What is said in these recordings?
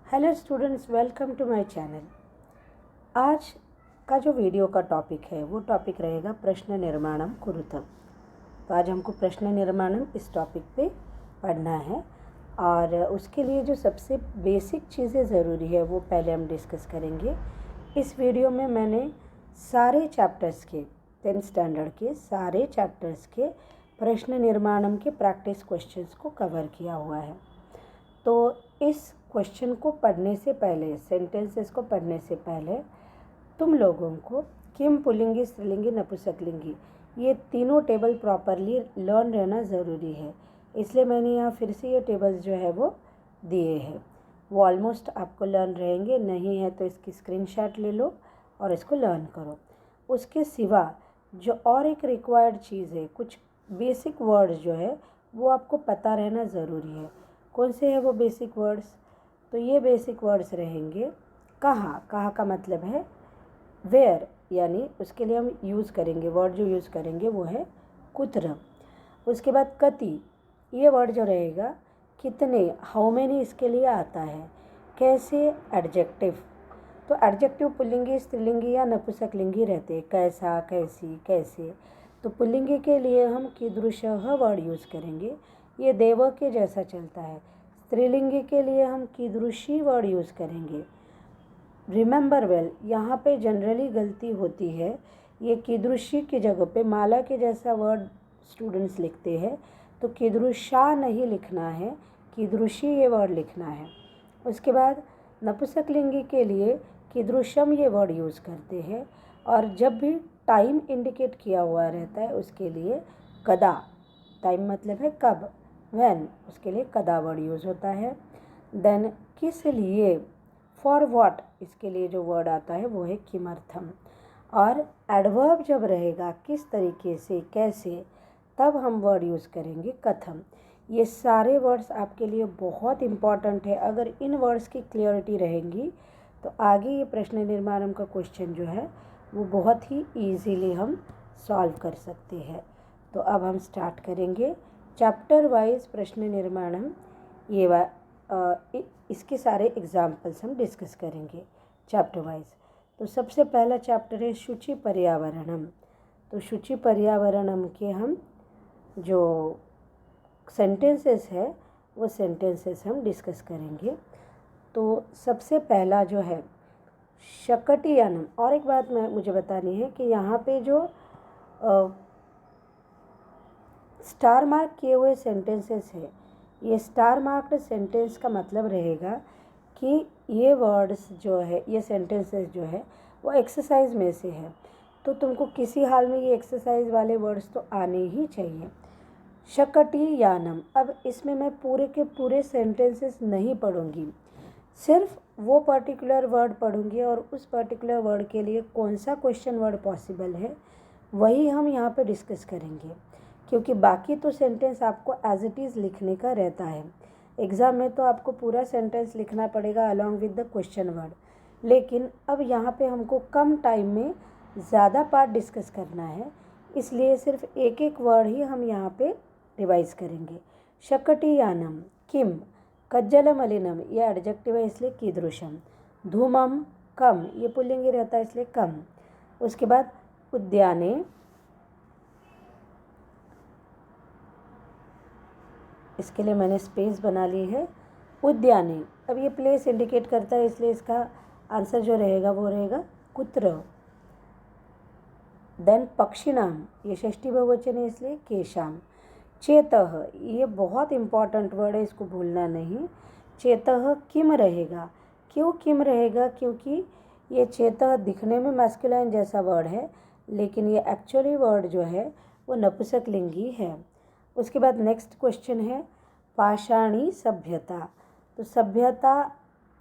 Hello students, welcome to my channel. आज का जो वीडियो का टॉपिक है वो टॉपिक रहेगा प्रश्न निर्माणम कुरुतम। तो आज हमको प्रश्न निर्माणम इस टॉपिक पे पढ़ना है और उसके लिए जो सबसे बेसिक चीज़ें ज़रूरी है वो पहले हम डिस्कस करेंगे। इस वीडियो में मैंने सारे चैप्टर्स के 10th स्टैंडर्ड के सारे चैप्टर्स के प्रश्न निर्माणम के प्रैक्टिस क्वेश्चंस को कवर किया हुआ है। तो इस क्वेश्चन को पढ़ने से पहले, सेंटेंसेस को पढ़ने से पहले तुम लोगों को किम, पुल्लिंगी, स्त्रीलिंगी, नपुंसकलिंगी ये तीनों टेबल प्रॉपरली लर्न रहना ज़रूरी है। इसलिए मैंने यहाँ फिर से ये टेबल्स जो है वो दिए हैं। वो ऑलमोस्ट आपको लर्न रहेंगे, नहीं है तो इसकी स्क्रीनशॉट ले लो और इसको लर्न करो। उसके सिवा जो और एक रिक्वायर्ड चीज़ है, कुछ बेसिक वर्ड्स जो है वो आपको पता रहना ज़रूरी है। कौन से हैं वो बेसिक वर्ड्स? तो ये बेसिक वर्ड्स रहेंगे कहाँ। कहाँ का मतलब है वेयर, यानी उसके लिए हम यूज़ करेंगे, वर्ड जो यूज़ करेंगे वो है कुत्र। उसके बाद कति, ये वर्ड जो रहेगा कितने, हाउ मेनी, इसके लिए आता है। कैसे, एडजेक्टिव। तो एडजेक्टिव पुल्लिंगी, स्त्रीलिंगी या नपुंसकलिंगी रहते हैं। कैसा, कैसी, कैसे। तो पुल्लिंगी के लिए हम कीदृशः वर्ड यूज़ करेंगे, ये देव के जैसा चलता है। स्त्रीलिंगी के लिए हम कीदृशी वर्ड यूज़ करेंगे। रिमेंबर वेल, यहाँ पे जनरली गलती होती है, ये कीदृशी की जगह पे माला के जैसा वर्ड स्टूडेंट्स लिखते हैं, तो कीदृशा नहीं लिखना है, कीदृशी ये वर्ड लिखना है। उसके बाद नपुंसकलिंगी के लिए कीदृशम ये वर्ड यूज़ करते हैं, और जब भी टाइम इंडिकेट किया हुआ रहता है उसके लिए कदा, टाइम मतलब है कब, व्हेन, उसके लिए कदा वर्ड यूज़ होता है। देन किस लिए, फॉर व्हाट, इसके लिए जो वर्ड आता है वो है किमर्थम। और एडवर्ब जब रहेगा किस तरीके से, कैसे, तब हम वर्ड यूज़ करेंगे कथम। ये सारे वर्ड्स आपके लिए बहुत इम्पॉर्टेंट है। अगर इन वर्ड्स की क्लियरिटी रहेंगी तो आगे ये प्रश्न निर्माणम का क्वेश्चन जो है वो बहुत ही ईजीली हम सॉल्व कर सकते हैं। तो अब हम स्टार्ट करेंगे चैप्टर वाइज प्रश्न निर्माणम। इसके सारे एग्जाम्पल्स हम डिस्कस करेंगे चैप्टर वाइज। तो सबसे पहला चैप्टर है शुचि पर्यावरणम। तो शुचि पर्यावरणम के हम जो सेंटेंसेस है वो सेंटेंसेस हम डिस्कस करेंगे। तो सबसे पहला जो है शकटियानम। और एक बात मुझे बतानी है कि यहाँ पे जो स्टार मार्क किए हुए सेंटेंसेस है, ये स्टार मार्क्ड सेंटेंस का मतलब रहेगा कि ये वर्ड्स जो है, ये सेंटेंसेस जो है वो एक्सरसाइज में से है। तो तुमको किसी हाल में ये एक्सरसाइज वाले वर्ड्स तो आने ही चाहिए। शकटियानम, अब इसमें मैं पूरे के पूरे सेंटेंसेस नहीं पढ़ूंगी, सिर्फ वो पर्टिकुलर वर्ड पढ़ूंगी और उस पर्टिकुलर वर्ड के लिए कौन सा क्वेश्चन वर्ड पॉसिबल है वही हम यहाँ पे डिस्कस करेंगे, क्योंकि बाकी तो सेंटेंस आपको एज इट इज़ लिखने का रहता है। एग्ज़ाम में तो आपको पूरा सेंटेंस लिखना पड़ेगा along with the question word, लेकिन अब यहाँ पे हमको कम टाइम में ज़्यादा पार्ट डिस्कस करना है, इसलिए सिर्फ एक एक वर्ड ही हम यहाँ पे रिवाइज करेंगे। शकटियानम, किम, कज्जलमलिनम ये एडजेक्टिव है इसलिए कीदृशम, धूमम कम, ये पुल्लिंगी रहता है इसलिए कम। उसके बाद उद्याने, इसके लिए मैंने स्पेस बना ली है, उद्याने। अब ये प्लेस इंडिकेट करता है इसलिए इसका आंसर जो रहेगा वो रहेगा कुत्र। देन पक्षिणाम, ये षष्ठी बहुवचन है इसलिए केशाम। चेतः, ये बहुत इम्पॉर्टेंट वर्ड है, इसको भूलना नहीं। चेतः किम रहेगा, क्यों किम रहेगा? क्योंकि ये चेतः दिखने में मैस्कुलाइन जैसा वर्ड है, लेकिन ये एक्चुअली वर्ड जो है वो नपुंसकलिंगी है। उसके बाद नेक्स्ट क्वेश्चन है पाषाणी सभ्यता। तो सभ्यता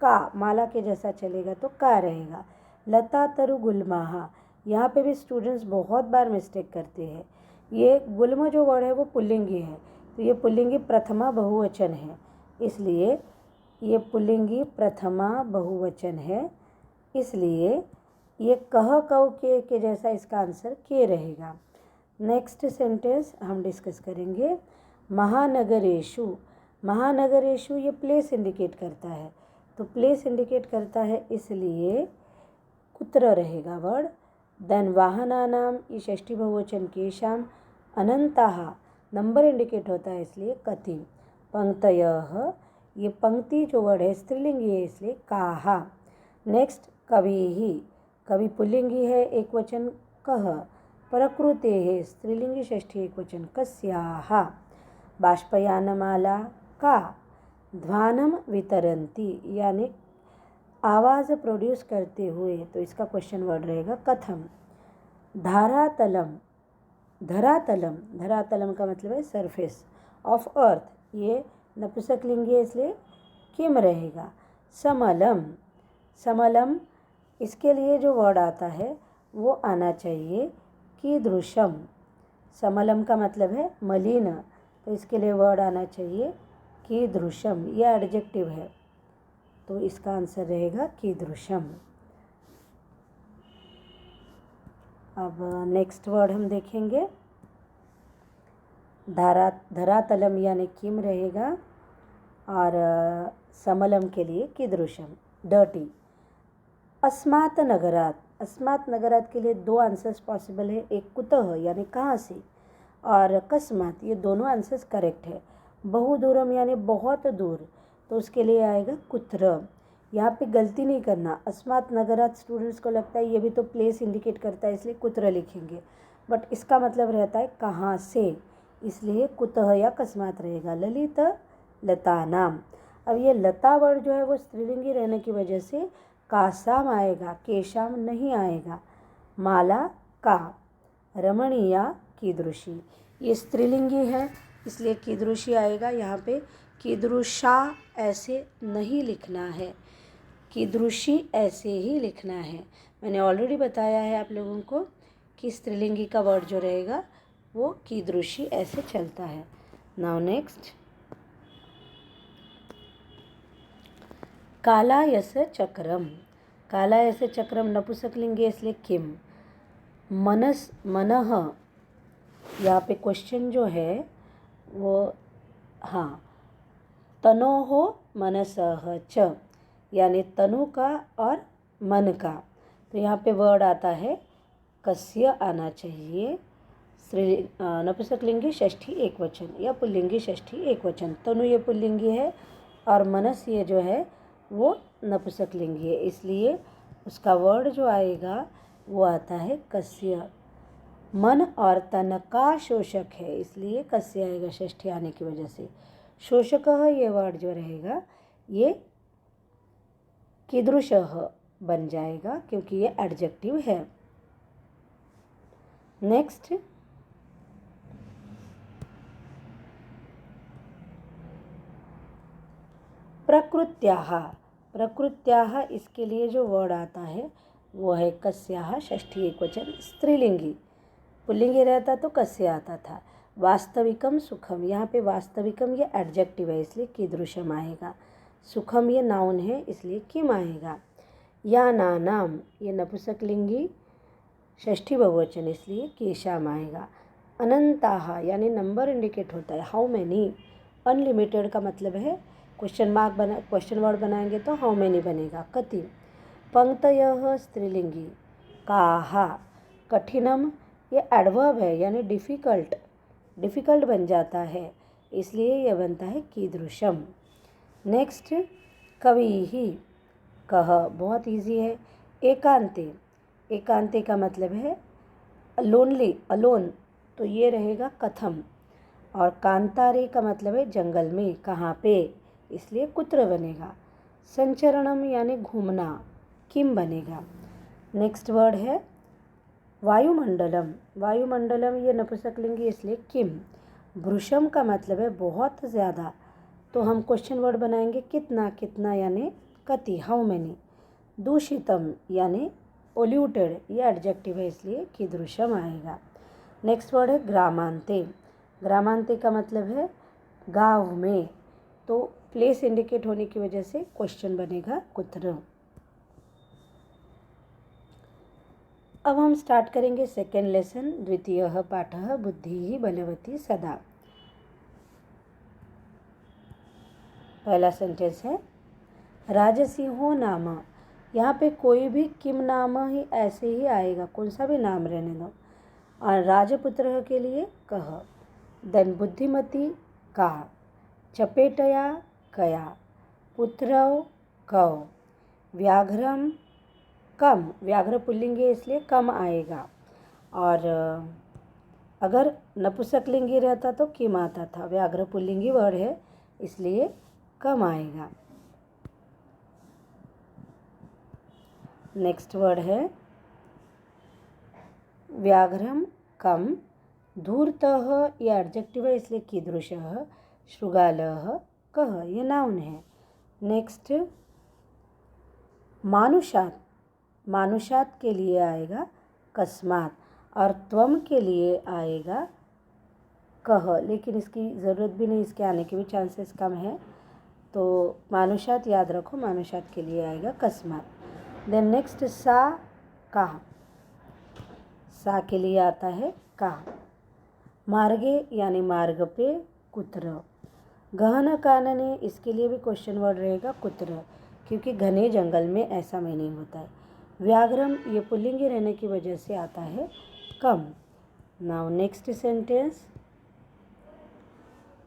का माला के जैसा चलेगा तो का रहेगा। लता तरु गुलमाहा, यहाँ पे भी स्टूडेंट्स बहुत बार मिस्टेक करते हैं। ये गुल्म जो वर्ड है वो पुल्लिंगी है, तो ये पुल्लिंगी प्रथमा बहुवचन है, इसलिए ये पुल्लिंगी प्रथमा बहुवचन है, इसलिए ये कह कौ के जैसा इसका आंसर के रहेगा। नेक्स्ट सेंटेंस हम डिस्कस करेंगे महानगरेशु। महानगरेशु ये प्लेस इंडिकेट करता है, तो प्लेस इंडिकेट करता है इसलिए कुत्र रहेगा वर्ड। देन वाहनानाम ये षष्ठी बहुवचन केशाम, अनंताः नंबर इंडिकेट होता है इसलिए कति। पंक्तयः ये पंक्ति जो वर्ड है स्त्रीलिंगी है इसलिए काहा। नेक्स्ट कविः, कवि पुल्लिंगी है एक वचन कः। प्रकृतेः स्त्रीलिंगी षष्ठी एक वचन कस्याः। बाष्पयानमाला का। ध्वानं वितरन्ति यानी आवाज़ प्रोड्यूस करते हुए, तो इसका क्वेश्चन वर्ड रहेगा कथम। धरातलम, धरातलम, धरातलम का मतलब है सरफेस ऑफ अर्थ, ये नपुंसकलिंगी है इसलिए किम रहेगा। समलम, समलम इसके लिए जो वर्ड आता है वो आना चाहिए कीदृशम। समलम का मतलब है मलिन, तो इसके लिए वर्ड आना चाहिए कीदृशम, यह एडजेक्टिव है तो इसका आंसर रहेगा कीदृशम। अब नेक्स्ट वर्ड हम देखेंगे धरातलम यानी किम रहेगा और समलम के लिए कीदृशम डर्टी। अस्मात् नगरात, अस्मात् नगरात के लिए दो आंसर्स पॉसिबल है, एक कुतः यानी कहाँ से और कस्मात, ये दोनों आंसर्स करेक्ट है। बहुदूरम यानी बहुत दूर, तो उसके लिए आएगा कुत्र। यहाँ पे गलती नहीं करना, अस्मात् नगरात स्टूडेंट्स को लगता है ये भी तो प्लेस इंडिकेट करता है इसलिए कुत्र लिखेंगे, बट इसका मतलब रहता है कहाँ से, इसलिए कुतः या कस्मात रहेगा। ललित लता नाम, अब ये लता वर्ड जो है वो स्त्रीलिंगी रहने की वजह से कासाम आएगा, केशाम नहीं आएगा। माला का। रमणीया कीदृशी, ये स्त्रीलिंगी है इसलिए कीदृशी आएगा। यहाँ पे कीदृशा ऐसे नहीं लिखना है, कीदृशी ऐसे ही लिखना है। मैंने ऑलरेडी बताया है आप लोगों को कि स्त्रीलिंगी का वर्ड जो रहेगा वो कीदृशी ऐसे चलता है। नाउ नेक्स्ट, कालायस चक्रम, कालायस चक्रम नपुंसकलिंगी इसलिए किम। मनस मनः, यहाँ पे क्वेश्चन जो है वो हाँ, तनोः मनसः च यानी तनु का और मन का, तो यहाँ पे वर्ड आता है कस्य आना चाहिए। नपुंसकलिंगी षष्ठी एक वचन या पुल्लिंगी षष्ठी एक वचन। तनु ये पुल्लिंगी है और मनस ये जो है वो नपुंसकलिंगी है, इसलिए उसका वर्ड जो आएगा वो आता है कस्य। मन और तन का शोषक है इसलिए कस्य आएगा षष्ठी आने की वजह से। शोषकः ये वर्ड जो रहेगा ये कीदृशः बन जाएगा क्योंकि ये एडजेक्टिव है। नेक्स्ट, प्रकृत्याः, प्रकृत्याः इसके लिए जो वर्ड आता है वो है कस्याः षष्ठी एक वचन स्त्रीलिंगी। पुल्लिंगी रहता तो कस्य आता था। वास्तविकम सुखम, यहाँ पे वास्तविकम ये एडजेक्टिव है इसलिए कीदृशम आएगा। सुखम ये नाउन है इसलिए किम आएगा। या नानाम ये नपुंसकलिंगी षष्ठी बहुवचन इसलिए केशाम आएगा। अनंताः यानी नंबर इंडिकेट होता है, हाउ मैनी। अनलिमिटेड का मतलब है क्वेश्चन मार्क बना, क्वेश्चन वर्ड बनाएंगे तो हाउ मैनी बनेगा। कति। पंक्तयः स्त्रीलिंगी। काहा। कठिनम ये एडवर्ब है यानी डिफ़िकल्ट, डिफ़िकल्ट बन जाता है इसलिए यह बनता है कीदृशम। नेक्स्ट, कविः। कह बहुत इजी है। एकांते, एकांते का मतलब है लोनली, अलोन, तो ये रहेगा कथम। और कांतारे का मतलब है जंगल में, कहाँ पे, इसलिए कुत्र बनेगा। संचरणम यानी घूमना, किम बनेगा। नेक्स्ट वर्ड है वायुमंडलम। वायुमंडलम ये नपुंसकलिंगी इसलिए किम। भृशम का मतलब है बहुत ज़्यादा, तो हम क्वेश्चन वर्ड बनाएंगे कितना, कितना यानी कति, हाउ मैनी। दूषितम यानी पोल्यूटेड, ये एडजेक्टिव है इसलिए कीदृशम आएगा। नेक्स्ट वर्ड है ग्रामांते। ग्रामांते का मतलब है गाँव में, तो प्लेस इंडिकेट होने की वजह से क्वेश्चन बनेगा कुत्र। अब हम स्टार्ट करेंगे सेकेंड लेसन। द्वितीयः पाठः बुद्धिः बलवती सदा। पहला सेंटेंस है राजसिंहो नाम, यहाँ पे कोई भी किम नाम ही ऐसे ही आएगा, कौन सा भी नाम रहने दो। और राजपुत्र के लिए कह। देन बुद्धिमती का, चपेटया कया, पुत्रौ कौ, व्याघ्रम कम, व्याघ्र पुल्लिंग है इसलिए कम आएगा। और अगर नपुंसकलिंगी रहता तो किम आता था, व्याघ्र पुल्लिंगी वर्ड है इसलिए कम आएगा। नेक्स्ट वर्ड है व्याघ्रम कम, धूर्तः ये एडजेक्टिव है इसलिए कीदृशः, शृगालः कः ये नाउन है। नेक्स्ट मानुषात, मानुषात के लिए आएगा कस्मात, और त्वम के लिए आएगा कह, लेकिन इसकी ज़रूरत भी नहीं, इसके आने के भी चांसेस कम है, तो मानुषात याद रखो, मानुषात के लिए आएगा कस्मात। देन नेक्स्ट सा का, सा के लिए आता है का। मार्गे यानी मार्ग पे, कुत्र। गहन कानने, इसके लिए भी क्वेश्चन वर्ड रहेगा कुत्र, क्योंकि घने जंगल में ऐसा मीनिंग होता है। व्याघ्रम ये पुल्लिंगी रहने की वजह से आता है कम। नाउ नेक्स्ट सेंटेंस,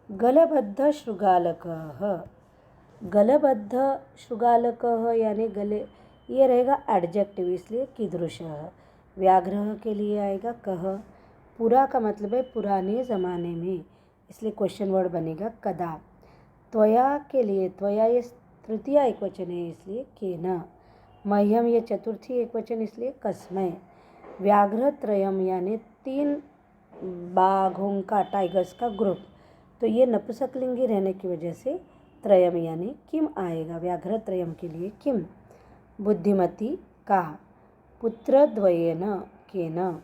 गलबद्ध शृगालकः, गलबद्ध शृगालकः यानी गले, ये रहेगा एडजेक्टिव इसलिए कीदृशः। व्याघ्र के लिए आएगा कह, पूरा का मतलब है पुराने ज़माने में, इसलिए क्वेश्चन वर्ड बनेगा कदा। त्वया के लिए, त्वया ये तृतीय एकवचन है इसलिए केन। मह्यम ये चतुर्थी एकवचन इसलिए कस्मै। व्याघ्र त्रयम यानी 3 बाघों का, टाइगर्स का ग्रुप, तो ये नपुंसकलिंगी रहने की वजह से त्रयम यानी किम आएगा, व्याघ्र त्रयम के लिए किम। बुद्धिमती का, पुत्रद्वयेन केन।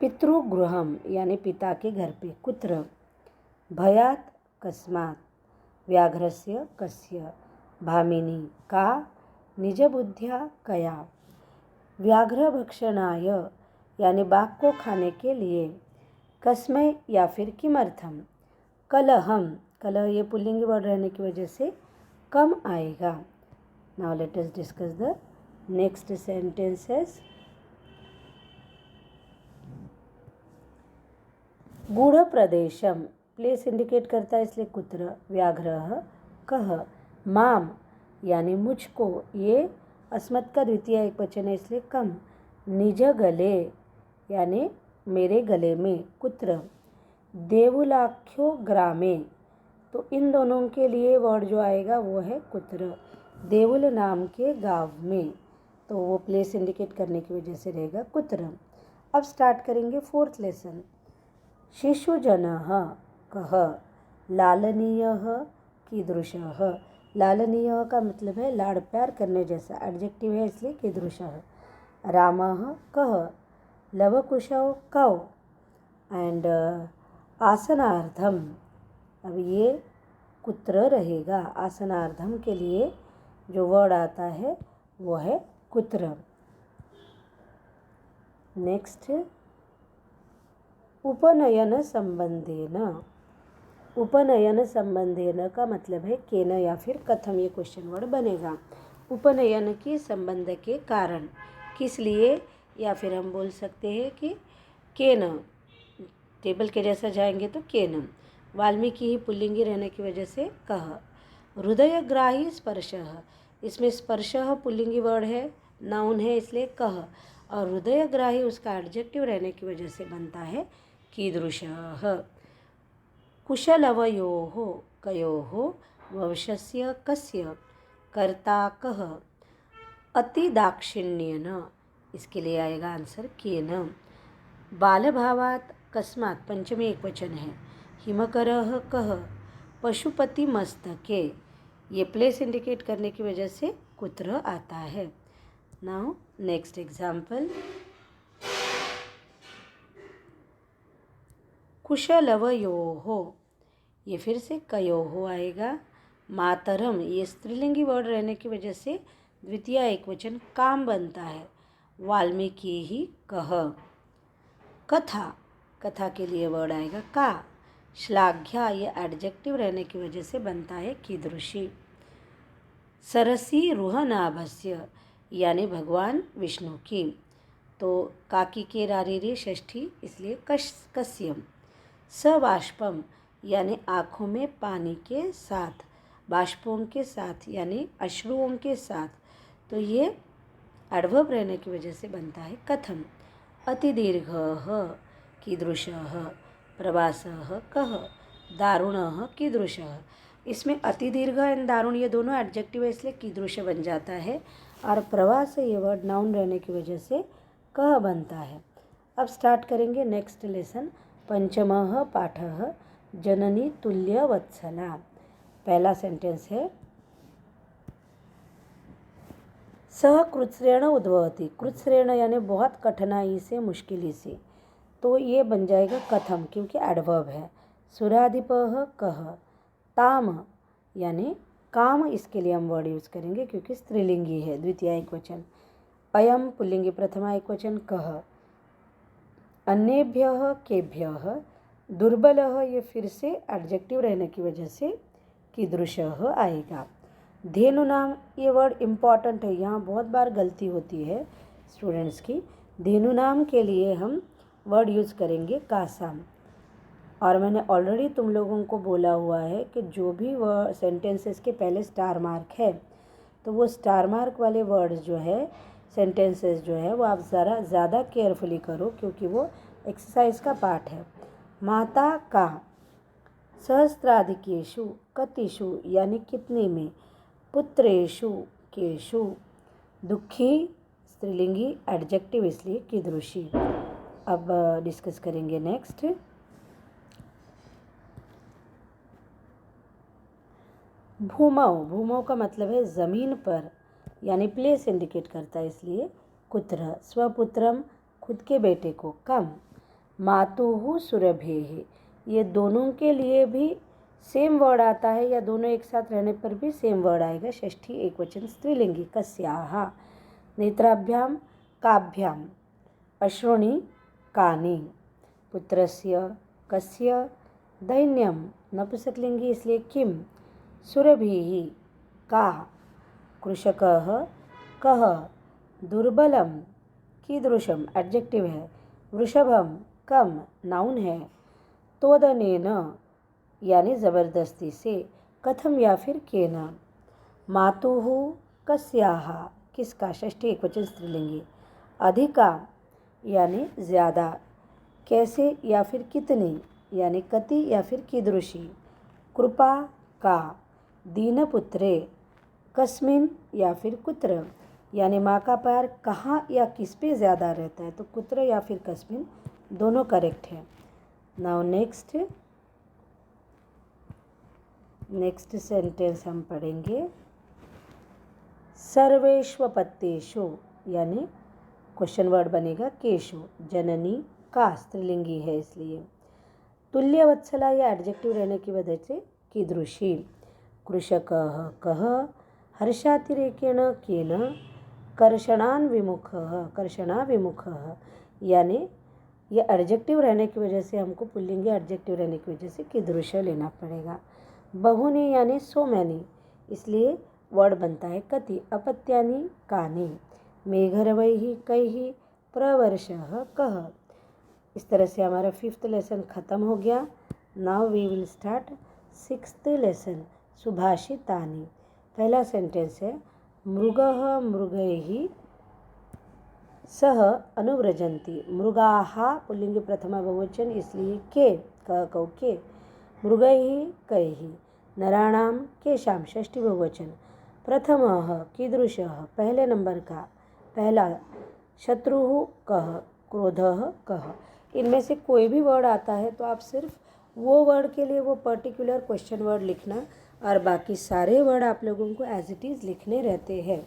पितृगृहम यानी पिता के घर पे, कुत्र। भयात कस्मात्, व्याघ्रस्य कस्य। भामिनी का, निजबुद्ध्या कया। व्याघ्र भक्षणाय यानी बाघ को खाने के लिए, कस्मै या फिर किमर्थम। कलहम, कलह ये पुल्लिंगी वर्ड रहने की वजह से कम आएगा। Now let us discuss the next sentences. गूढ़ प्रदेशम, प्लेस इंडिकेट करता है इसलिए कुत्र। व्याघ्र कह, माम यानी मुझको, ये अस्मत् का द्वितीय एकवचन है इसलिए कम। निज गले यानी मेरे गले में, कुत्र। देवुलाख्यो ग्रामे, तो इन दोनों के लिए वर्ड जो आएगा वो है कुत्र। देवुल नाम के गांव में, तो वो प्लेस इंडिकेट करने की वजह से रहेगा कुत्र। अब स्टार्ट करेंगे 4th लेसन। शिशुजनः कः, लालनीयः कीदृशः। लालनीयः का मतलब है लाड़ प्यार करने जैसा, एडजेक्टिव है इसलिए कीदृशः। रामः कः, लवकुशौ कौ। एंड आसनार्थम, अब ये कुत्र रहेगा, आसनार्थम के लिए जो वर्ड आता है वो है कुत्र। नेक्स्ट उपनयन संबंधेन, उपनयन संबंधेन का मतलब है केन या फिर कथम, ये क्वेश्चन वर्ड बनेगा। उपनयन की संबंध के कारण, किस लिए, या फिर हम बोल सकते हैं कि केन, टेबल के जैसा जाएंगे तो केन। वाल्मीकि ही पुल्लिंगी रहने की वजह से कह। हृदयग्राही स्पर्शः, इसमें स्पर्शः पुल्लिंगी वर्ड है, नाउन है इसलिए कह, और हृदयग्राही उसका एडजेक्टिव रहने की वजह से बनता है कीदृशः। कुशलवयोः कयोः, वंशस्य कस्य, कर्ता कः। अतिदाक्षिण्येन, इसके लिए आएगा आंसर केन। बालभावात् कस्मात्, पंचमी एकवचन है। हिमकरः कः, पशुपतिमस्तके, ये प्लेस इंडिकेट करने की वजह से कुत्र आता है। Now next example. कुशलवयोः, ये फिर से कयोः आएगा। मातरम, ये स्त्रीलिंगी वर्ड रहने की वजह से द्वितीय एकवचन काम बनता है। वाल्मीकि ही कह। कथा, कथा के लिए वर्ड आएगा का। श्लाघ्या, ये एडजेक्टिव रहने की वजह से बनता है कीदृशी। सरसी रुहनाभस्य यानी भगवान विष्णु की। तो काकी के रारी रे षष्ठी इसलिए कस्यम। सबाष्पम यानी आँखों में पानी के साथ, बाष्पों के साथ यानी अश्रुओं के साथ। तो ये एडवर्ब रहने की वजह से बनता है कथम। अतिदीर्घः कीदृशः, प्रवासः कः, दारुणः कीदृशः। इसमें अतिदीर्घ एंड दारुण ये दोनों एडजेक्टिव है इसलिए कीदृश बन जाता है, और प्रवास ये वर्ड नाउन रहने की वजह से कः बनता है। अब स्टार्ट करेंगे नेक्स्ट लेसन। पंचमः पाठः जननी तुल्यवत्सला। पहला सेंटेंस है सह कृत्स्रेण उद्भवति। कृत्स्रेण यानी बहुत कठिनाई से, मुश्किल से। तो ये बन जाएगा कथम क्योंकि एडवर्ब है। सुराधिपः कः, ताम यानी काम, इसके लिए हम वर्ड यूज़ करेंगे क्योंकि स्त्रीलिंगी है, द्वितीय एकवचन। अयम पुल्लिंगी प्रथमा एकवचन कः। अन्येभ्यः केभ्यः। दुर्बलः ये फिर से एडजेक्टिव रहने की वजह से कीदृशः आएगा। धेनु नाम ये वर्ड इम्पॉर्टेंट है, यहाँ बहुत बार गलती होती है स्टूडेंट्स की। धेनु नाम के लिए हम वर्ड यूज़ करेंगे कासाम। और मैंने ऑलरेडी तुम लोगों को बोला हुआ है कि जो भी वर्ड सेंटेंसेस के पहले स्टार मार्क है तो वो स्टार मार्क वाले वर्ड्स जो है, सेंटेंसेस जो है, वो आप ज़्यादा केयरफुली करो क्योंकि वो एक्सरसाइज का पार्ट है। माता का। सहस्त्राधिकेषु कतिषु यानी कितने में। पुत्रेषु केषु। दुखी स्त्रीलिंगी एडजेक्टिव इसलिए कीदृशी। अब डिस्कस करेंगे नेक्स्ट। भूमौ। भूमौ का मतलब है ज़मीन पर, यानी प्लेस इंडिकेट करता है इसलिए कुत्र। स्वपुत्रम खुद के बेटे को। कम। मातुः सुरभेः ये दोनों के लिए भी सेम वर्ड आता है या दोनों एक साथ रहने पर भी सेम वर्ड आएगा, षष्ठी एकवचन स्त्रीलिंगी। कस्याः। नेत्राभ्याम काभ्याम। अश्रूणि कानि। पुत्रस्य कस्य। दैन्यम नपुंसकलिंगी इसलिए किम। सुरभिः का। कृषकः कः। दुर्बलम कीदृशम एडजेक्टिव है। वृषभम कम नाउन है। तोदनेन यानी ज़बरदस्ती से। कथम या फिर केन। मातुः कस्याः किसका, षष्ठी एकवचन स्त्रीलिंगी। अधिका यानी ज़्यादा। कैसे या फिर कितनी यानी कति या फिर कीदृशी। कृपा का। दीनपुत्रे कस्मिन या फिर कुत्र यानी माँ का प्यार कहाँ या किस पे ज़्यादा रहता है, तो कुत्र या फिर कस्मिन दोनों करेक्ट है। नाउ नेक्स्ट सेंटेंस हम पढ़ेंगे। सर्वेष्वपत्तेषु यानी क्वेश्चन वर्ड बनेगा केशु। जननी का स्त्रीलिंगी है इसलिए। तुल्यवत्सला या एडजेक्टिव रहने की वजह से कीदृशी। कृषकः कः। हर्षातिरेकेण केन। कर्षणाविमुखः यानी ये एडजेक्टिव रहने की वजह से हमको पुल्लिंगी एडजेक्टिव रहने की वजह से कीदृश लेना पड़ेगा। बहुनी यानी सो मैनी इसलिए वर्ड बनता है कति। अपत्यानि कानि। मेघरवैः कैः। प्रवर्षः कः। इस तरह से हमारा 5th लेसन ख़त्म हो गया। Now we will start 6th lesson सुभाषितानि। पहला सेंटेंस है मृगः मृगैः सह अनुव्रजन्ति। मृगाः पुल्लिंगी प्रथमा बहुवचन इसलिए के कौ के। मृगैः कैः। नराणां केषां षष्ठी बहुवचन। प्रथमः कीदृशः पहले नंबर का, पहला। शत्रुः कः। क्रोधः कः। इनमें से कोई भी वर्ड आता है तो आप सिर्फ वो वर्ड के लिए वो पर्टिकुलर क्वेश्चन वर्ड लिखना और बाकी सारे वर्ड आप लोगों को एज इट इज़ लिखने रहते हैं।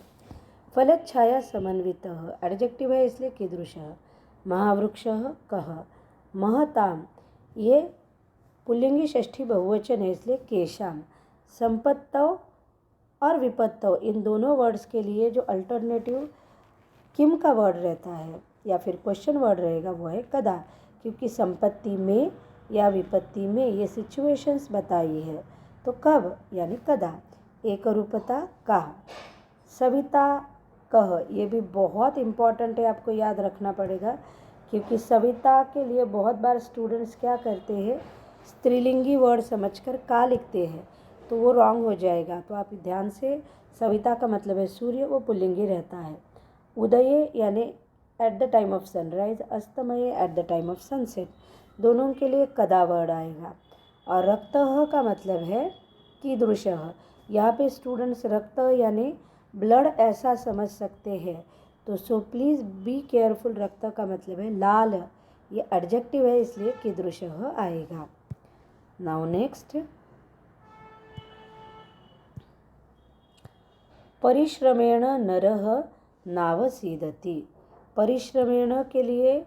फलच्छाया समन्वितः एडजेक्टिव है इसलिए कीदृशः। महावृक्षः कः। महताम ये पुल्लिंगी षष्ठी बहुवचन है इसलिए केशाम। संपत्तौ और विपत्तौ इन दोनों वर्ड्स के लिए जो अल्टरनेटिव किम का वर्ड रहता है या फिर क्वेश्चन वर्ड रहेगा वो है कदा, क्योंकि संपत्ति में या विपत्ति में ये सिचुएशंस बताई है तो कब यानी कदा। एकरूपता का। सविता कह, ये भी बहुत इम्पॉर्टेंट है, आपको याद रखना पड़ेगा, क्योंकि सविता के लिए बहुत बार स्टूडेंट्स क्या करते हैं, स्त्रीलिंगी वर्ड समझकर का लिखते हैं, तो वो रॉन्ग हो जाएगा। तो आप ध्यान से, सविता का मतलब है सूर्य, वो पुल्लिंगी रहता है। उदय यानी at the time of sunrise, अस्तमय at the time of sunset, दोनों के लिए कदा वर्ड आएगा। और रक्तः का मतलब है कीदृशः, यहाँ पे स्टूडेंट्स रक्त यानी ब्लड ऐसा समझ सकते हैं, तो सो प्लीज़ बी केयरफुल। रक्त का मतलब है लाल, ये एडजेक्टिव है, इसलिए कीदृशः आएगा। नाउ नेक्स्ट, परिश्रमेण नरः नावसीदति। परिश्रमेण के लिए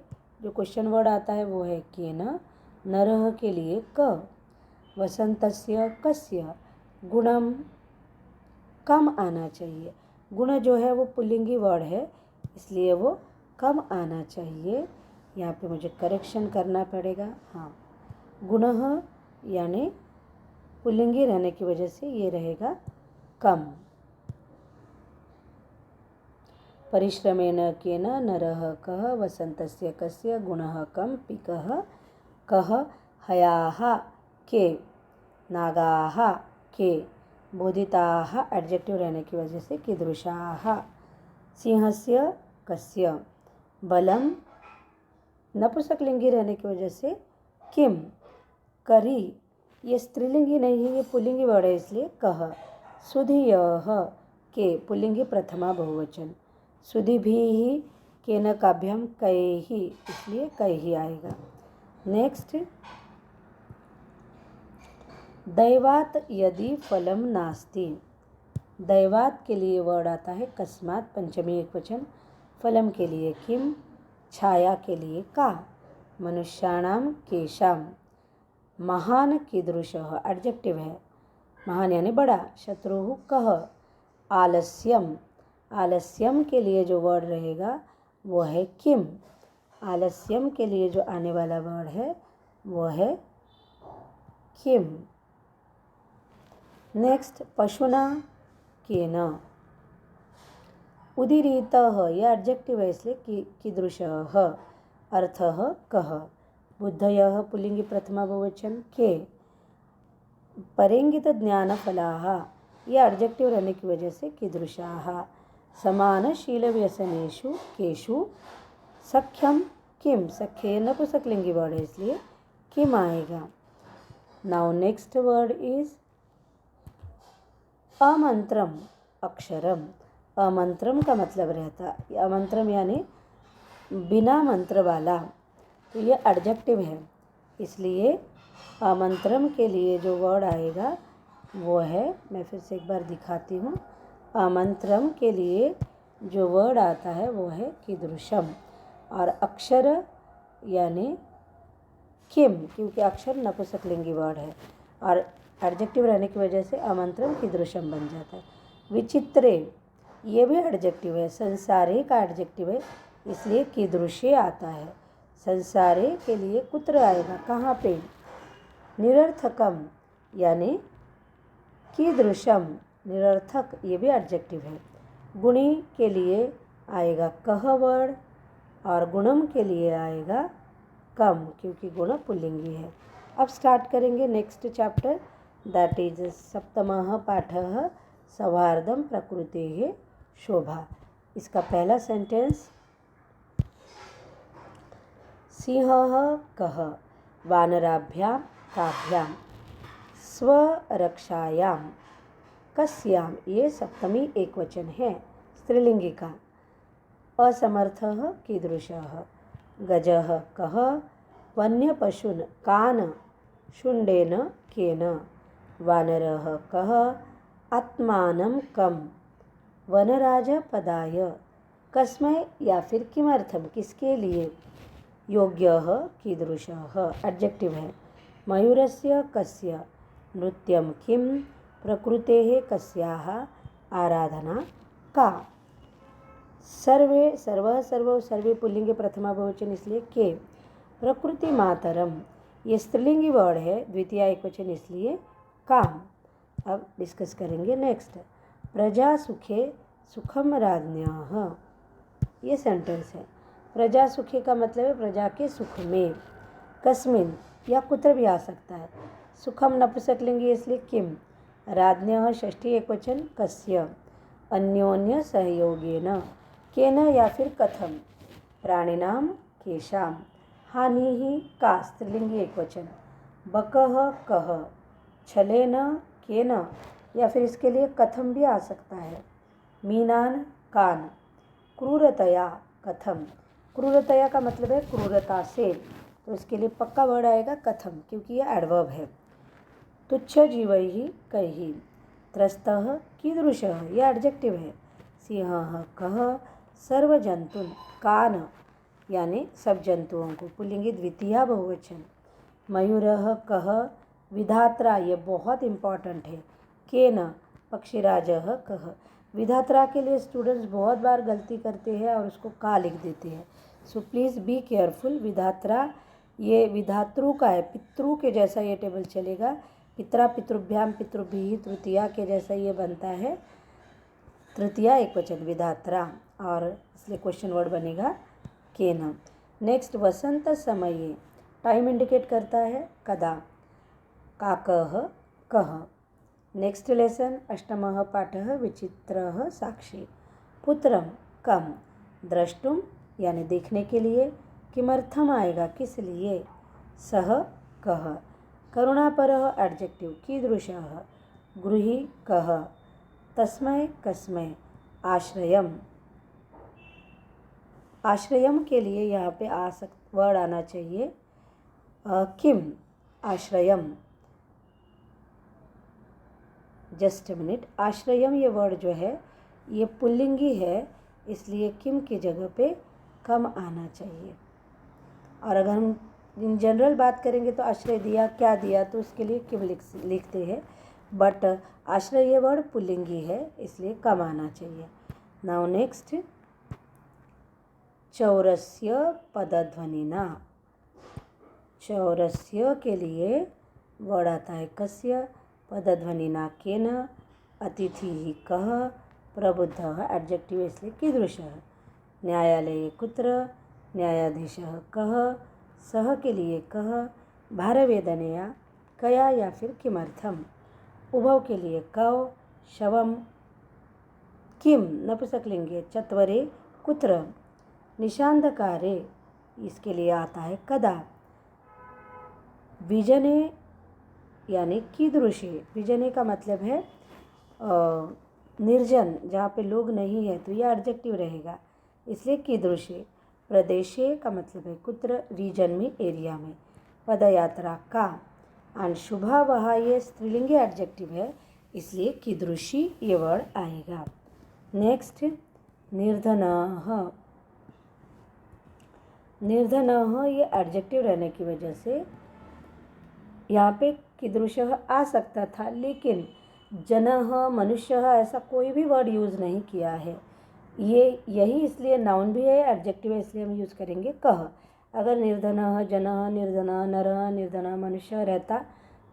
जो क्वेश्चन वर्ड आता है वो है केन, नरः के लिए क, वसंतस्य कस्य, गुणम कम आना चाहिए। गुण जो है वो पुल्लिंगी वर्ड है, इसलिए वो कम आना चाहिए। यहाँ पे मुझे करेक्शन करना पड़ेगा। हाँ, गुणः यानी पुल्लिंगी रहने की वजह से ये रहेगा कम। परिश्रमेण केन नरः कः, वसंतस्य कस्य, गुणः कम, पिकः कः, हयाः के, नागाः के, बोधिताः एडजेक्टिव रहने की वजह से कीदृशाः, सिंहस्य कस्य, बलम नपुंसकलिंगी रहने की वजह से किम, करी ये स्त्रीलिंगी नहीं है, ये पुल्लिंगी वर्ड है, इसलिए कह, सुधियः के, पुल्लिंगी प्रथमा बहुवचन, सुधिभिः केन काभ्याम कैः, इसलिए कैः आएगा। नेक्स्ट, दैवात यदि फलम नास्ति। दैवात के लिए वर्ड आता है कस्मात, पंचमी एकवचन, फलम के लिए किम, छाया के लिए का, मनुष्याणाम केशाम, महान कीदृशः एडजेक्टिव है, महान यानी बड़ा, शत्रुः कः, आलस्यम, आलस्यम के लिए जो वर्ड रहेगा वो है किम, आलस्यम के लिए जो आने वाला वर्ड है वो है किम। नेक्स्ट, पशुना केन, उदीरितः, यह एडजेक्टिव है, इसलिए कीदृशः, अर्थः कः, बुद्धयः पुल्लिंगी प्रथमा बहुवचन, के, परेंगित ज्ञानफलाः, यह एडजेक्टिव रहने की वजह से कीदृशाः, समानशीलव्यसनेषु केषु, सख्यम किम, सख्य नपुंसकलिंगी वर्ड है, इसलिए किम आएगा। नाउ नेक्स्ट वर्ड इज अमंत्रम, अक्षरम। अमंत्रम का मतलब रहता, अमंत्रम यानी बिना मंत्र वाला, तो ये एडजेक्टिव है, इसलिए अमंत्रम के लिए जो वर्ड आएगा वो है, मैं फिर से एक बार दिखाती हूँ, अमंत्रम के लिए जो वर्ड आता है वो है कीदृशम, और अक्षर यानी किम, क्योंकि अक्षर नपुंसकलिंगी वर्ड है और एडजेक्टिव रहने की वजह से अमंत्रम कीदृशम बन जाता है। विचित्रे, ये भी एडजेक्टिव है, संसारे का एडजेक्टिव है, इसलिए कीदृशे आता है। संसारे के लिए कुत्र आएगा, कहाँ पे, निरर्थकम यानी कीदृशम, निरर्थक, ये भी एडजेक्टिव है। गुणी के लिए आएगा कह वर्ड, और गुणम के लिए आएगा कम, क्योंकि गुण पुल्लिंगी है। अब स्टार्ट करेंगे नेक्स्ट चैप्टर, दैट इज सप्तमः पाठः सौहार्दं प्रकृतेः शोभा। इसका पहला सेंटेंस, सिंहः कः, वानराभ्यां काभ्यां, स्वरक्षायां कस्यां, ये सप्तमी एकवचन है स्त्रीलिंगी का। असमर्थः कीदृशः, गजः कः, वन्यपशून् कान्, शुण्डेन केन, वानरः कः, आत्मानं कं, वनराजपदाय, कस्मै या फिर किमर्थम, किसके लिए, योग्यः कीदृशः एडजेक्टिव है। मयूरस्य कस्य, नृत्यं किं, प्रकृतेः कस्याः, आराधना का। सर्वे, सर्वः सर्वौ, सर्वे पुल्लिंगी प्रथमा बहुवचन, इसलिए के। प्रकृति मातरम, ये स्त्रीलिंगी वर्ड है, द्वितीय एकवचन, इसलिए काम। अब डिस्कस करेंगे नेक्स्ट। प्रजा सुखे सुखम राज्ञः, ये सेंटेंस है। प्रजा सुखे का मतलब है प्रजा के सुख में। कस्मिन या कुत्र भी आ सकता है। सुखम नपुंसकलिंगी इसलिए किम। राज्ञः षष्ठी एकवचन कस्य। अन्योन्य सहयोगेन, केन या फिर कथम। प्राणिनाम केशाम। हानिः का स्त्रीलिंगी एकवचन। बकः कः। छलेन केन या फिर इसके लिए कथम भी आ सकता है। मीनान कान। क्रूरतया कथम। क्रूरतया का मतलब है क्रूरता से, तो इसके लिए पक्का वर्ड आएगा कथम, क्योंकि यह एडवर्ब है। तुच्छ जीवैः कैः। त्रस्तः कीदृशः, यह एडजेक्टिव है। सिंहः कः। सर्वजंतुन कान, यानी सब जंतुओं को, पुल्लिंगी द्वितीया बहुवचन। मयूरः कः। विधात्रा, ये बहुत इम्पॉर्टेंट है। केन, पक्षीराजः कः। विधात्रा के लिए स्टूडेंट्स बहुत बार गलती करते हैं और उसको का लिख देते हैं, सो प्लीज़ बी केयरफुल। विधात्रा ये विधातृ का है, पितृ के जैसा ये टेबल चलेगा। पितरा पितृभ्याम पितृभिः, तृतीया के जैसा ये बनता है, तृतीया एकवचन विधात्रा, और इसलिए क्वेश्चन वर्ड बनेगा केन। नेक्स्ट, वसंत समये, टाइम इंडिकेट करता है कदा। काकः कः। नेक्स्ट लेसन, अष्टमः पाठः विचित्रः साक्षी। पुत्रम कम। द्रष्टुम यानी देखने के लिए। किमर्थम आएगा किस लिए। सः कः। करुणापरः एडजेक्टिव। कीदृशः। गृही कः। तस्मै कस्मै। आश्रयम। आश्रयम के लिए यहाँ पे वर्ड आना चाहिए किम। आश्रयम। जस्ट अ मिनट, आश्रयम ये वर्ड जो है ये पुल्लिंगी है, इसलिए किम की जगह पे कम आना चाहिए। और अगर हम इन जनरल बात करेंगे तो आश्रय दिया, क्या दिया, तो उसके लिए किम लिखते हैं, बट आश्रय ये वर्ड पुल्लिंगी है, इसलिए कम आना चाहिए। Now next, चौरस्य पदध्वनिना। चौरस्य के लिए वर्ड आता है कस्य। पदध्वनिना केन। अतिथिः कः। प्रबुद्धः एडजेक्टिव इसलिए कीदृशः। न्यायालये कुत्र। न्यायाधीशः कः। सः के लिए कः। भारवेदनया कया या फिर किमर्थम। उभौ के लिए कौ। शवम किम नपुंसकलिंगे चत्वरे कुत्र। निशांधकारे इसके लिए आता है कदा। विजने यानी कीदृशे। विजने का मतलब है निर्जन, जहाँ पे लोग नहीं है, तो यह एडजेक्टिव रहेगा, इसलिए कीदृशे। प्रदेशे का मतलब है कुत्र, रीजन में, एरिया में। पदयात्रा का। एंड शुभा वहा ये स्त्रीलिंगी एडजेक्टिव है, इसलिए कीदृशी ये वर्ड आएगा। नेक्स्ट, निर्धनः। निर्धनः ये एडजेक्टिव रहने की वजह से यहाँ पे कीदृशः आ सकता था, लेकिन जनः, मनुष्यः ऐसा कोई भी वर्ड यूज़ नहीं किया है। यही इसलिए नाउन भी है, एडजेक्टिव है, इसलिए हम यूज़ करेंगे कह। अगर निर्धनः, जनः, निर्धनः, नरः, निर्धनः, मनुष्य रहता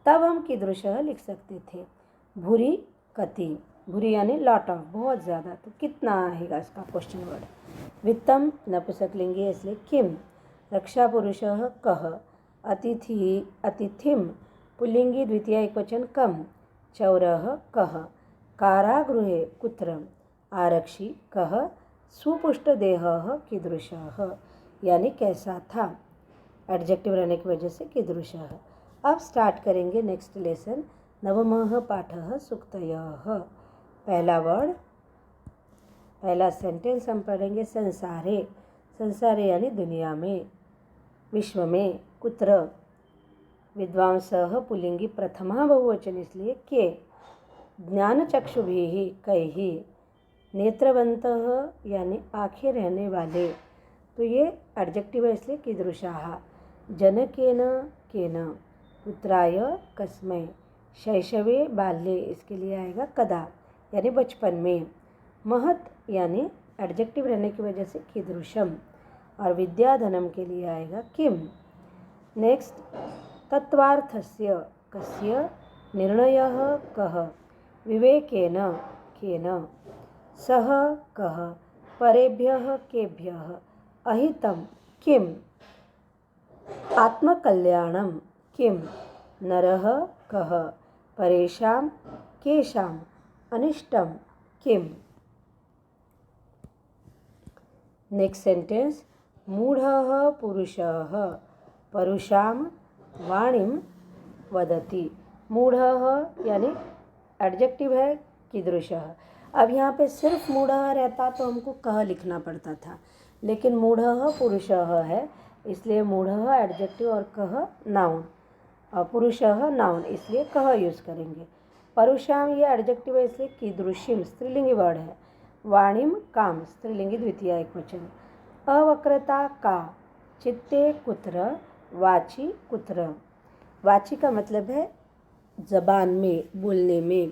तब हम कीदृशः लिख सकते थे। भूरि कति। भूरि यानी लॉट ऑफ, बहुत ज़्यादा, तो कितना आएगा इसका क्वेश्चन वर्ड। वित्तम नपुंसकलिंगी इसलिए किम। रक्षा पुरुषः कः। अतिथिम पुल्लिंगी द्वितीया एकवचन कम। चौरः कः। कारागृहे कुत्र। आरक्षी कः। सुपुष्टदेहः कीदृशः यानी कैसा था, एडजेक्टिव रहने की वजह से कीदृशः। अब स्टार्ट करेंगे नेक्स्ट लेसन। नवमः पाठः सूक्तयः। पहला वर्ड, पहला सेंटेंस हम पढ़ेंगे संसारे। संसारे यानी दुनिया में, विश्व में। कुत्र विद्वांसः पुल्लिंगी प्रथमा बहुवचन इसलिए के। ज्ञानचक्षुभिः कैः। नेत्रवन्तः यानी आँखें रहने वाले, तो ये एडजेक्टिव है इसलिए कीदृशाः। जनकेन केन। पुत्राय कस्मै। शैशवे बाल्ये इसके लिए आएगा कदा यानी बचपन में। महत् यानी एडजेक्टिव रहने की वजह से कीदृशम, और विद्याधनम के लिए आएगा किम। नेक्स्ट, तत्वार्थस्य कस्य निर्णयः कः, विवेकेन केन, सः कः, परेभ्यः केभ्यः, अहितं किम्, आत्मकल्याणं किं, नरः कः, परेषां केषाम्, अनिष्टं किम्। नेक्स्ट सेंटेंस, मूढ़ः पुरुषः परुषां वाणीं वदति। मूढ़ः यानी एडजेक्टिव है कीदृशः। अब यहाँ पे सिर्फ मूढ़ः रहता तो हमको कह लिखना पड़ता था, लेकिन मूढ़ः पुरुषः है इसलिए मूढ़ः एडजेक्टिव और कह नाउन, और पुरुषः नाउन इसलिए कह यूज़ करेंगे। परुषाम ये एडजेक्टिव है इसलिए कीदृशीम स्त्रीलिंगी वर्ड है। वाणीम काम स्त्रीलिंगी द्वितीय एकवचन। अवक्रता का, चित्ते कुत्र, वाची कुत्र। वाची का मतलब है ज़बान में, बोलने में,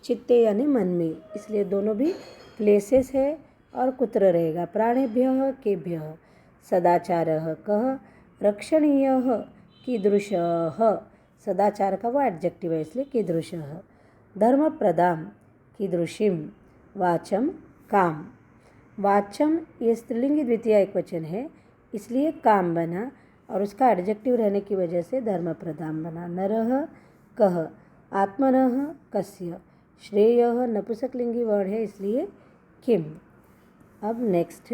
चित्ते यानी मन में, इसलिए दोनों भी प्लेसेस है और कुत्र रहेगा। प्राणेभ्यः केभ्यः, सदाचारः कः, रक्षणीयः कीदृशः, सदाचार का वो एडजेक्टिव है इसलिए कीदृशः। धर्मप्रदां कीदृशीं, वाचम काम। वाचम ये स्त्रीलिंगी द्वितीय एकवचन है इसलिए काम बना, और उसका एडजेक्टिव रहने की वजह से धर्मप्रदां बना। नरः कः, आत्मनः कस्य, श्रेयः नपुंसकलिंगी वर्ड है इसलिए किम। अब नेक्स्ट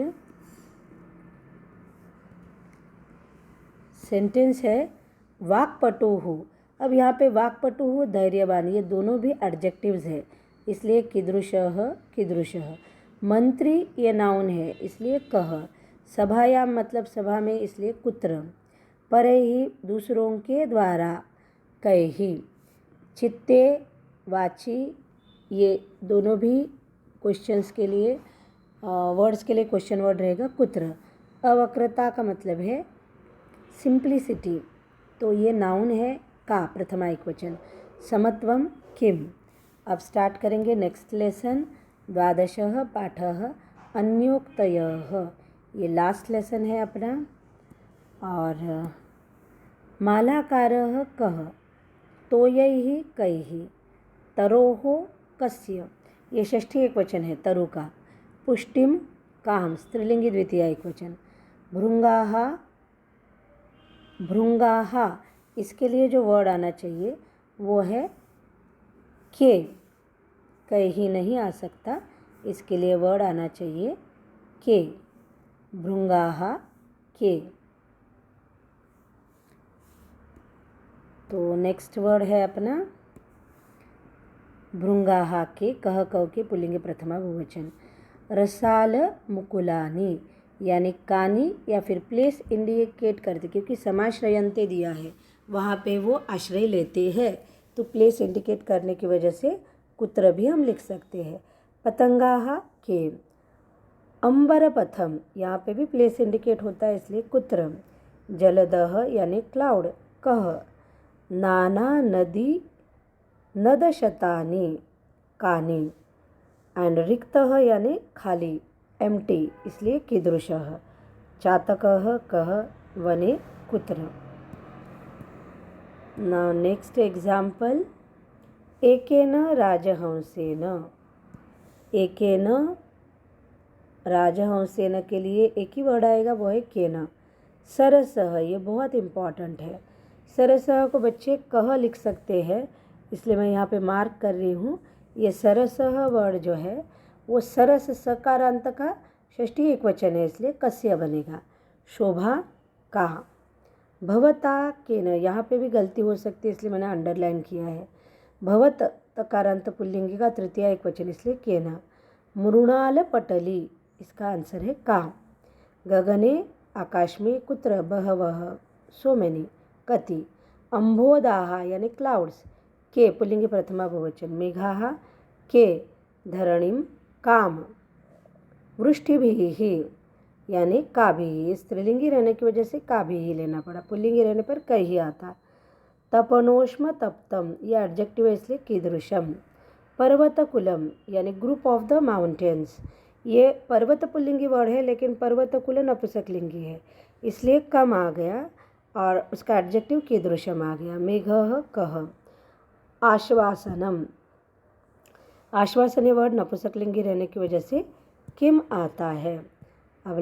सेंटेंस है वाक्पटुः। अब यहाँ पे वाक्पटुः, धैर्यवान ये दोनों भी एडजेक्टिव्स है इसलिए कीदृशः कीदृशः। मंत्री ये नाउन है इसलिए कह। सभायाम मतलब सभा में इसलिए कुत्र। परे ही दूसरों के द्वारा, कैहि। चित्ते वाची ये दोनों भी क्वेश्चंस के लिए वर्ड्स के लिए क्वेश्चन वर्ड रहेगा कुत्र। अवक्रता का मतलब है सिंप्लिसिटी, तो ये नाउन है का प्रथमा एकवचन। समत्वम किम। अब स्टार्ट करेंगे नेक्स्ट लेसन। द्वादशः पाठः अन्योक्तयः, ये लास्ट लेसन है अपना। और मालाकारः कः, तोयैः कैः, तरोः कस्य, ये षष्ठी एकवचन है तरु का। पुष्टिम काम स्त्रीलिंगी द्वितीय एकवचन। भृंगाः भृंगाः, इसके लिए जो वर्ड आना चाहिए वो है के, कहीं नहीं आ सकता, इसके लिए वर्ड आना चाहिए के। भृंगाः के। तो नेक्स्ट वर्ड है अपना भृंगाः के, कह कव के पुल्लिंग प्रथमा बहुवचन। रसाल मुकुलानी यानी कानी या फिर प्लेस इंडिकेट करते, क्योंकि समाश्रयंते दिया है वहाँ पे वो आश्रय लेते हैं, तो प्लेस इंडिकेट करने की वजह से कुत्र भी हम लिख सकते हैं। पतंगाः के। अंबरपथम यहाँ पे भी प्लेस इंडिकेट होता है इसलिए कुत्र। जलदः यानी क्लाउड, कह। नाना नदी नदशतानी, कानी। एंड रिक्तः यानी खाली, एम्प्टी, इसलिए कीदृशः। चातकः कः, वने कुत्र। Now next example. एकेन राजहंसेन। एकेन राजहंसेन के लिए एक ही वर्ड आएगा वो है केन। सरसः ये बहुत इम्पॉर्टेंट है। सरसः को बच्चे कह लिख सकते हैं इसलिए मैं यहाँ पे मार्क कर रही हूँ। ये सरसः वर्ड जो है वो सरस सकारांत का षष्ठी एकवचन है इसलिए कस्य बनेगा। शोभा का। भवता केन, यहाँ पे भी गलती हो सकती है इसलिए मैंने अंडरलाइन किया है। भवत तकारांत पुल्लिंगी का तृतीय एकवचन इसलिए केन। मृणाल पटली, इसका आंसर है का। गगने आकाश में, कुत्र बहवः सो मैनी, कति। अंबोदाः यानी क्लाउड्स, के पुल्लिंगी प्रथमा बहुवचन। मेघाः के धरणीम, काम। वृष्टिभिः यानी काभिः, स्त्रीलिंगी रहने की वजह से काभिः लेना पड़ा, पुल्लिंगी रहने पर कही आता। तपनोष्म तप्तम ये एडजेक्टिव है इसलिए कीदृशम। पर्वतकुलम यानी ग्रुप ऑफ द माउंटेन्स, ये पर्वत पुल्लिंगी वर्ड है लेकिन पर्वतकुल नपुंसकलिंगी है इसलिए कम आ गया और उसका एडजेक्टिव कीदृशम आ गया। मेघः कः। आश्वासनम। आश्वासन ये वर्ड नपुंसकलिंगी रहने की वजह से किम आता है। अब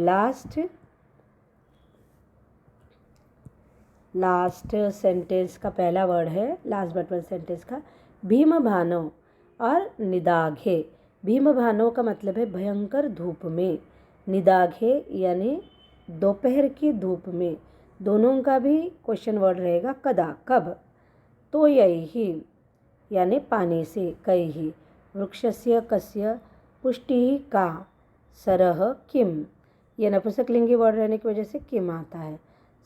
लास्ट सेंटेंस का पहला वर्ड है, लास्ट बट वन सेंटेंस का, भीम भानो और निदाघे। भीम भानो का मतलब है भयंकर धूप में, निदाघे यानी दोपहर की धूप में। दोनों का भी क्वेश्चन वर्ड रहेगा कदा, कब। तो यही यानी पानी से, कई ही। वृक्षस्य कस्य पुष्टि का, सरह किम, यह नपुंसकलिंगी वर्ड रहने की वजह से किम आता है।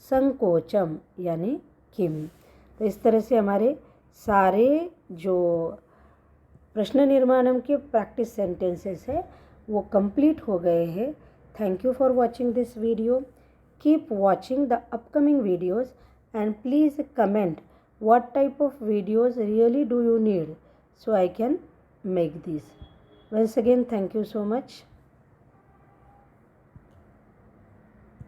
संकोचम यानी किम। तो इस तरह से हमारे सारे जो प्रश्न निर्माणम के प्रैक्टिस सेंटेंसेस है वो कंप्लीट हो गए हैं। Thank you for watching this video. Keep watching the upcoming videos and please comment what type of videos really do you need so I can make these. Once again, thank you so much.